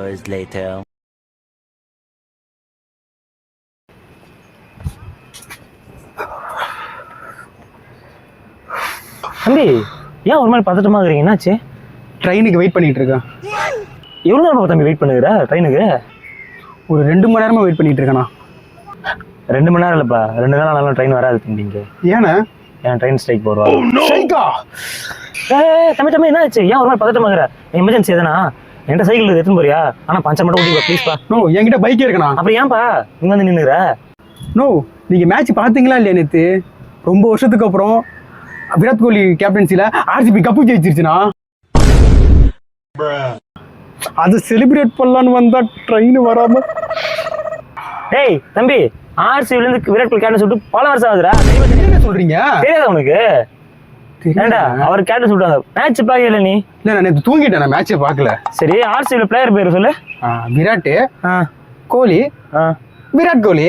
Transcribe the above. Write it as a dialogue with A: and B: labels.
A: hours later.
B: தம்பி ஏன் ஒரு மாதிரி பதட்டமா இருக்கிறீங்க, என்னாச்சு?
C: ட்ரெயினுக்கு வெயிட் பண்ணிட்டு இருக்கேன்.
B: எவ்வளோ நேரம் தம்பி வெயிட் பண்ணுகிற ட்ரெயினுக்கு?
C: ஒரு 2 மணி நேரமா வெயிட் பண்ணிட்டு இருக்கேண்ணா.
B: 2 மணி நேரம் இல்லைப்பா, 2 நாள் ஆனாலும் ட்ரெயின் வராது தம்பி இங்கே.
C: ஏண்ணா?
B: ஏன் ட்ரெயின் ஸ்ட்ரைக் போடுவா?
C: ஸ்ட்ரைக்கா?
B: தம்பி என்னாச்சு? ஏன் ஒரு மாதிரி பதட்டமாகிற? எமர்ஜென்சி எதனா? என்கிட்ட சைக்கிள் எடுத்துன்னு போறியா? ஆனால் பஞ்சர் மட்டும் ஓட்டிப்பா ப்ளீஸ்ப்பா.
C: நோ, என்கிட்ட பைக்கே இருக்கண்ணா.
B: அப்புறம் ஏன்பா நீங்க வந்து நின்னுற?
C: நோ, நீங்க மேட்ச் பாத்தீங்களா இல்லையா நேத்து? ரொம்ப வருஷத்துக்கு அப்புறம் விராட் கோலி கேப்டன்சில ஆர்சிபி கப்பு ஜெயிச்சிருச்சுண்ணா. அது செலிப்ரேட் பண்ணலான்னு வந்தா ட்ரெயின் வராம.
B: டேய் தம்பி, ஆர்சிபில இருந்து விராட் கோலி கேப்டன் சொல்லிட்டு பல வருஷம் ஆகுதுடா.
C: என்ன சொல்றீங்க?
B: தெரியாதா உனக்கு? ஏண்டா அவர் கேப்டன் சொல்லிட்டாங்க. மேட்ச் பாக்கல நீ?
C: இல்ல, நான் நேத்து தூங்கிட்டேன், நான் மேட்சே பார்க்கல.
B: சரி, ஆர்சிபில பிளேயர் பேர் சொல்லு.
C: விராட் கோலி. விராட் கோலி.